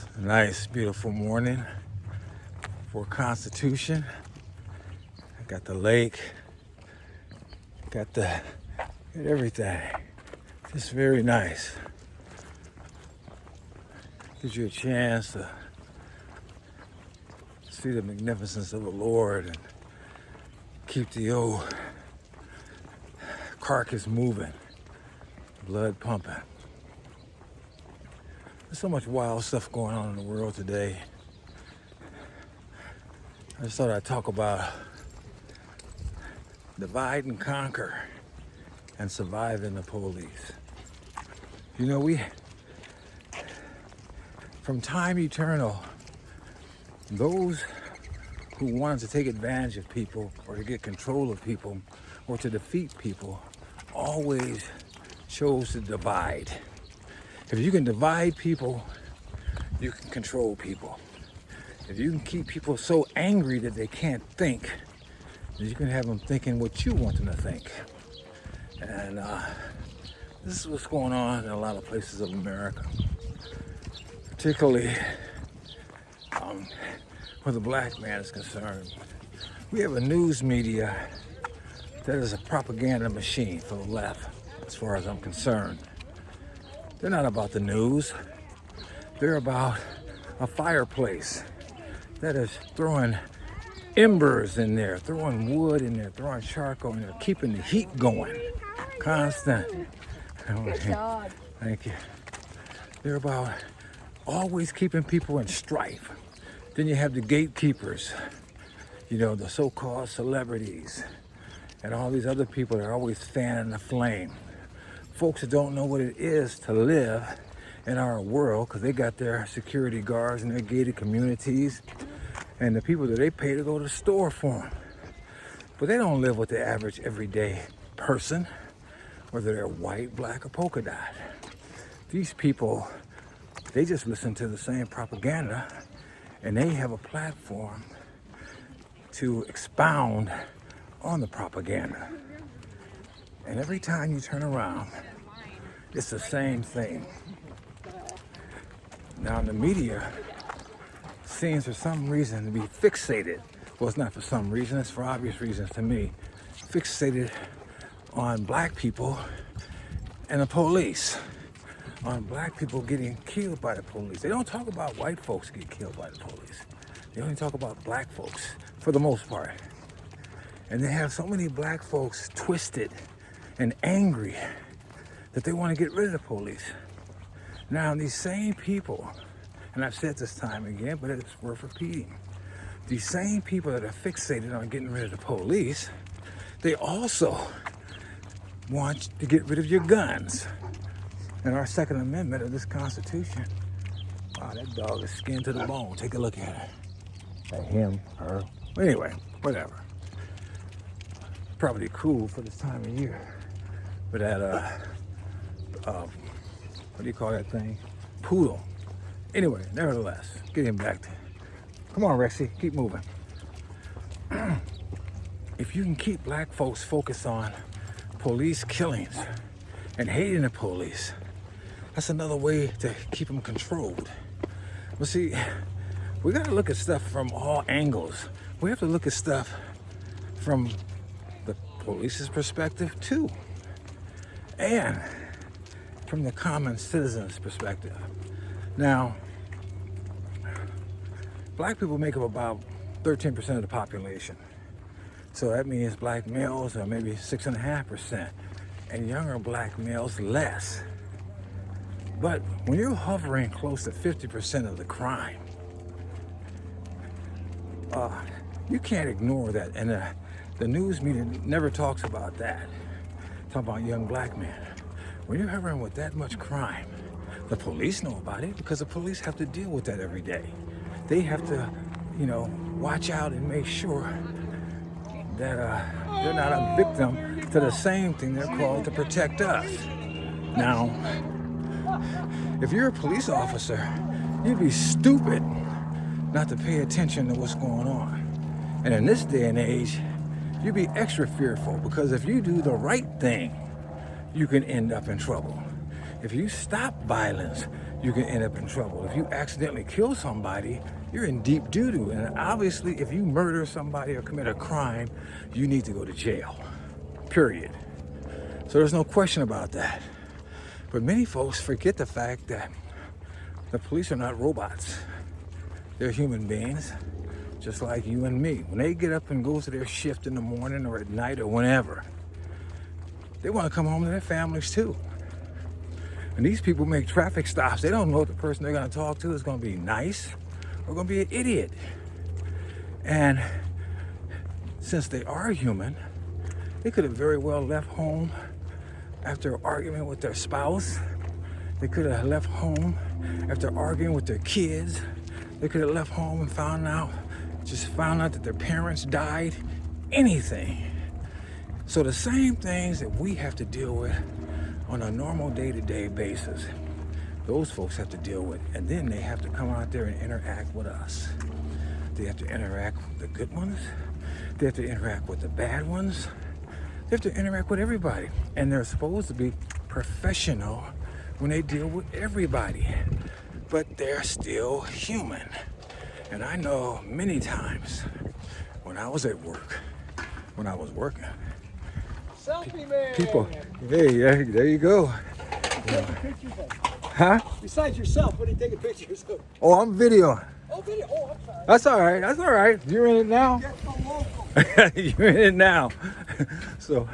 It's a nice, beautiful morning for Constitution. I got the lake, got everything. Just very nice. Gives you a chance to see the magnificence of the Lord and keep the old carcass moving, blood pumping. There's so much wild stuff going on in the world today. I just thought I'd talk about divide and conquer and surviving the police. You know, from time eternal, those who wanted to take advantage of people or to get control of people or to defeat people always chose to divide. If you can divide people, you can control people. If you can keep people so angry that they can't think, then you can have them thinking what you want them to think. And this is what's going on in a lot of places of America, particularly where the black man is concerned. We have a news media that is a propaganda machine for the left, as far as I'm concerned. They're not about the news. They're about a fireplace that is throwing embers in there, throwing wood in there, throwing charcoal in there, keeping the heat going. Constant. Good job. Thank you. They're about always keeping people in strife. Then you have the gatekeepers, you know, the so-called celebrities, and all these other people that are always fanning the flame. Folks that don't know what it is to live in our world because they got their security guards and their gated communities and the people that they pay to go to the store for them. But they don't live with the average everyday person, whether they're white, black, or polka dot. These people, they just listen to the same propaganda and they have a platform to expound on the propaganda. And every time you turn around, it's the same thing. Now the media seems for some reason to be fixated. Well, it's not for some reason, it's for obvious reasons to me. Fixated on black people and the police. On black people getting killed by the police. They don't talk about white folks get killed by the police. They only talk about black folks for the most part. And they have so many black folks twisted and angry that they want to get rid of the police. Now, these same people, and I've said this time again, but it's worth repeating, these same people that are fixated on getting rid of the police, they also want to get rid of your guns. And our Second Amendment of this Constitution, wow, that dog is skinned to the bone. Take a look at it. At him, her. Anyway, whatever. Probably cool for this time of year. But that, what do you call that thing? Poodle. Anyway, nevertheless, getting back to, come on, Rexy, keep moving. If you can keep black folks focused on police killings and hating the police, that's another way to keep them controlled. Well, see, we gotta look at stuff from all angles. We have to look at stuff from the police's perspective too, and from the common citizen's perspective. Now, black people make up about 13% of the population. So that means black males are maybe 6.5%, and younger black males less. But when you're hovering close to 50% of the crime, you can't ignore that. And the news media never talks about that. Talk about young black men. When you're hovering with that much crime, the police know about it because the police have to deal with that every day. They have to, you know, watch out and make sure that they're not a victim to the same thing they're called to protect us. Now, if you're a police officer, you'd be stupid not to pay attention to what's going on. And in this day and age, you'd be extra fearful because if you do the right thing, you can end up in trouble. If you stop violence, you can end up in trouble. If you accidentally kill somebody, you're in deep doo-doo. And obviously, if you murder somebody or commit a crime, you need to go to jail, period. So there's no question about that. But many folks forget the fact that the police are not robots. They're human beings, just like you and me. When they get up and go to their shift in the morning or at night or whenever, they want to come home to their families too. And these people make traffic stops. They don't know if the person they're going to talk to is going to be nice or going to be an idiot. And since they are human, they could have very well left home after arguing with their spouse. They could have left home after arguing with their kids. They could have left home and found out that their parents died. Anything. So the same things that we have to deal with on a normal day-to-day basis, those folks have to deal with. And then they have to come out there and interact with us. They have to interact with the good ones. They have to interact with the bad ones. They have to interact with everybody. And they're supposed to be professional when they deal with everybody. But they're still human. And I know many times when I was at work, when I was working, Selfie man. people, hey, there you go. Taking pictures of. Huh? Besides yourself, what are you taking pictures of? Oh, I'm videoing. Oh, video. Oh, I'm sorry. That's all right. That's all right. You're in it now. Get the local. You're in it now. So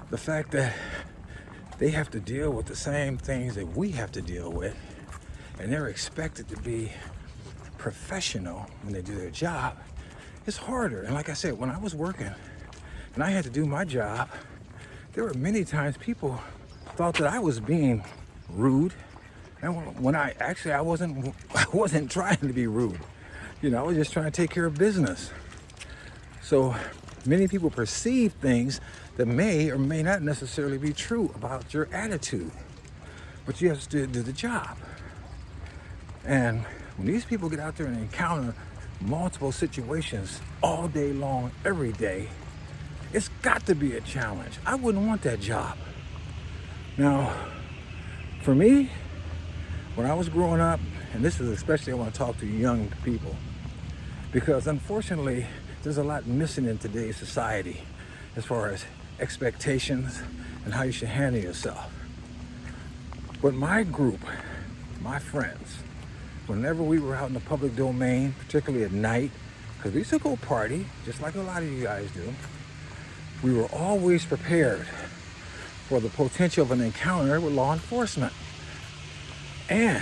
the fact that they have to deal with the same things that we have to deal with, and they're expected to be professional when they do their job, it's harder. And like I said, when I was working and I had to do my job, there were many times people thought that I was being rude. And when I wasn't trying to be rude. You know, I was just trying to take care of business. So many people perceive things that may or may not necessarily be true about your attitude. But you have to do the job. And when these people get out there and encounter multiple situations all day long, every day, it's got to be a challenge. I wouldn't want that job. Now, for me, when I was growing up, and this is especially I want to talk to young people, because unfortunately, there's a lot missing in today's society as far as expectations and how you should handle yourself. But my group, my friends, whenever we were out in the public domain, particularly at night, because we used to go party, just like a lot of you guys do, we were always prepared for the potential of an encounter with law enforcement. And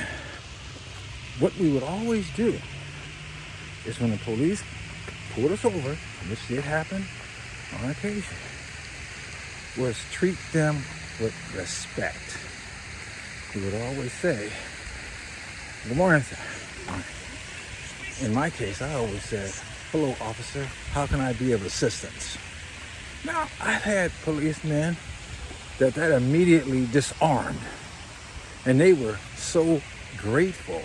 what we would always do is when the police pulled us over, which did happen on occasion, was treat them with respect. We would always say, "Good morning, sir." In my case, I always said, "Hello, officer. How can I be of assistance?" Now, I've had policemen that immediately disarmed. And they were so grateful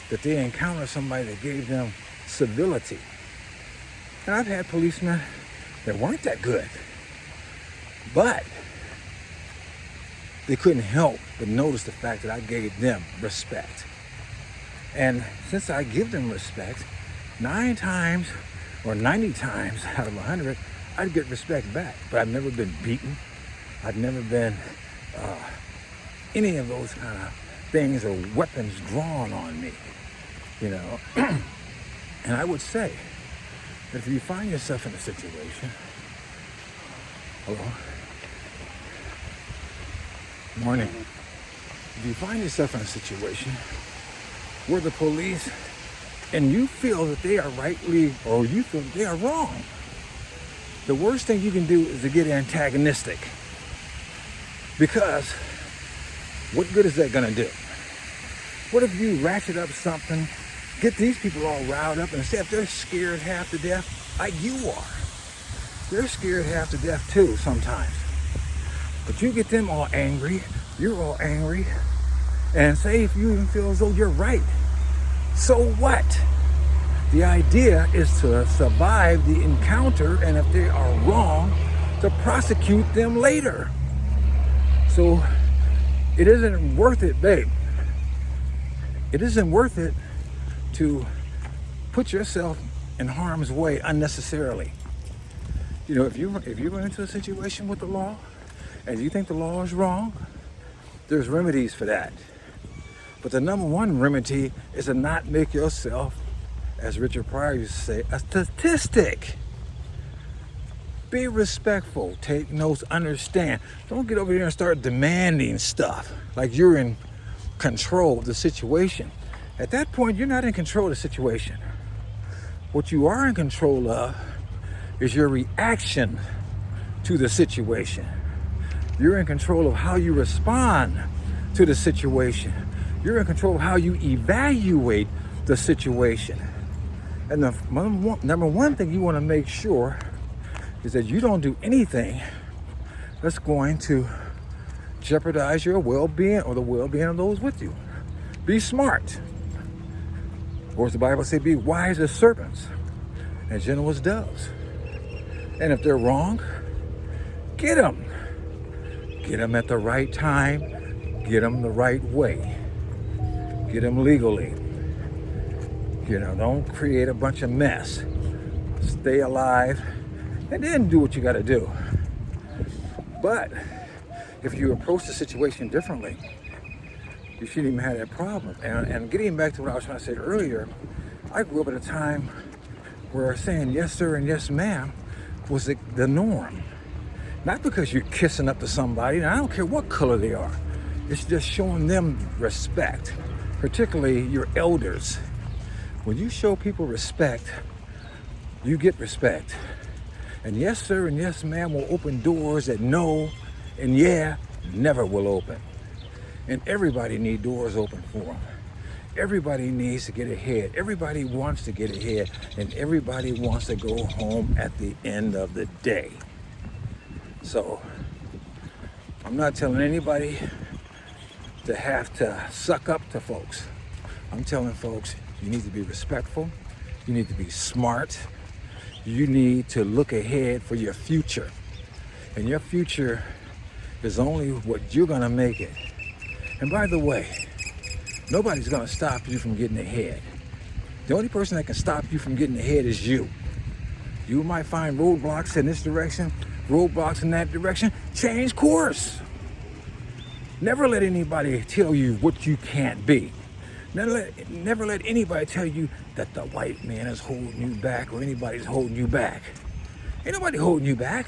that they encountered somebody that gave them civility. And I've had policemen that weren't that good, but they couldn't help but notice the fact that I gave them respect. And since I give them respect, 9 times or 90 times out of 100, I'd get respect back. But I've never been beaten. I've never been any of those kind of things or weapons drawn on me, you know. And I would say that if you find yourself in a situation, hello, morning. If you find yourself in a situation where the police and you feel that they are rightly or you feel that they are wrong, the worst thing you can do is to get antagonistic. Because what good is that gonna do? What if you ratchet up something, get these people all riled up, and instead if they're scared half to death, like you are, they're scared half to death too sometimes. But you get them all angry, you're all angry, and say if you even feel as though you're right, so what? The idea is to survive the encounter, and if they are wrong, to prosecute them later. So It isn't worth it, babe. It isn't worth it to put yourself in harm's way unnecessarily. You know, if you run into a situation with the law and you think the law is wrong, there's remedies for that. But the number one remedy is to not make yourself, as Richard Pryor used to say, a statistic. Be respectful, take notes, understand. Don't get over here and start demanding stuff like you're in control of the situation. At that point, you're not in control of the situation. What you are in control of is your reaction to the situation. You're in control of how you respond to the situation. You're in control of how you evaluate the situation. And the number one thing you want to make sure is that you don't do anything that's going to jeopardize your well-being or the well-being of those with you. Be smart. Or as the Bible says, be wise as serpents and gentle as doves. And if they're wrong, get them. Get them at the right time. Get them the right way. Get them legally. You know, don't create a bunch of mess. Stay alive and then do what you got to do. But if you approach the situation differently, you shouldn't even have that problem. And getting back to what I was trying to say earlier, I grew up at a time where saying yes sir and yes ma'am was the norm. Not because you're kissing up to somebody, and I don't care what color they are. It's just showing them respect, particularly your elders. When you show people respect, you get respect. And yes sir and yes ma'am will open doors that no and yeah never will open. And everybody needs doors open for them. Everybody needs to get ahead. Everybody wants to get ahead. And everybody wants to go home at the end of the day. So, I'm not telling anybody to have to suck up to folks. I'm telling folks, you need to be respectful. You need to be smart. You need to look ahead for your future. And your future is only what you're gonna make it. And by the way, nobody's gonna stop you from getting ahead. The only person that can stop you from getting ahead is you. You might find roadblocks in this direction, roadblocks in that direction. Change course. Never let anybody tell you what you can't be. Never let anybody tell you that the white man is holding you back or anybody's holding you back. Ain't nobody holding you back.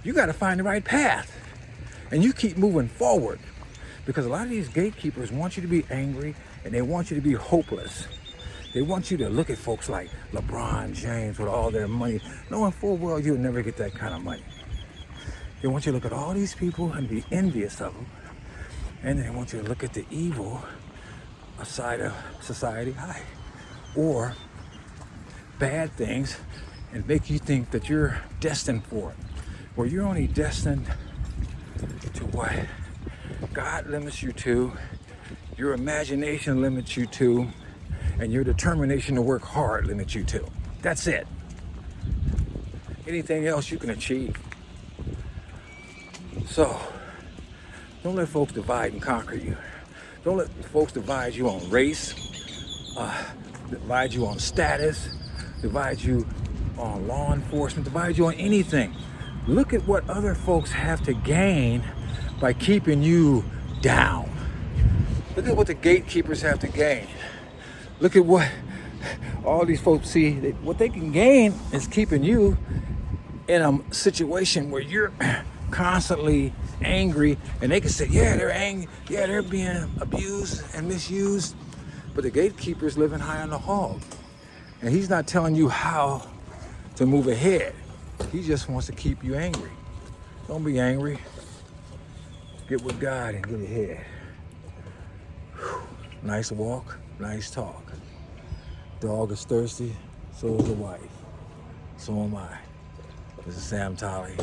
You gotta find the right path. And you keep moving forward. Because a lot of these gatekeepers want you to be angry and they want you to be hopeless. They want you to look at folks like LeBron James with all their money, knowing full well you'll never get that kind of money. They want you to look at all these people and be envious of them. And they want you to look at the evil side of society, or bad things, and make you think that you're destined for it. Where you're only destined to what God limits you to, your imagination limits you to, and your determination to work hard limits you to. That's it. Anything else you can achieve. So, don't let folks divide and conquer you. Don't let folks divide you on race, divide you on status, divide you on law enforcement, divide you on anything. Look at what other folks have to gain by keeping you down. Look at what the gatekeepers have to gain. Look at what all these folks see. What they can gain is keeping you in a situation where you're constantly angry, and they can say, yeah, they're angry, yeah, they're being abused and misused, but the gatekeeper's living high on the hog, and he's not telling you how to move ahead. He just wants to keep you angry. Don't be angry. Get with God and get ahead. Whew. Nice walk, nice talk. Dog is thirsty, so is the wife. So am I. This is Sam Tolley.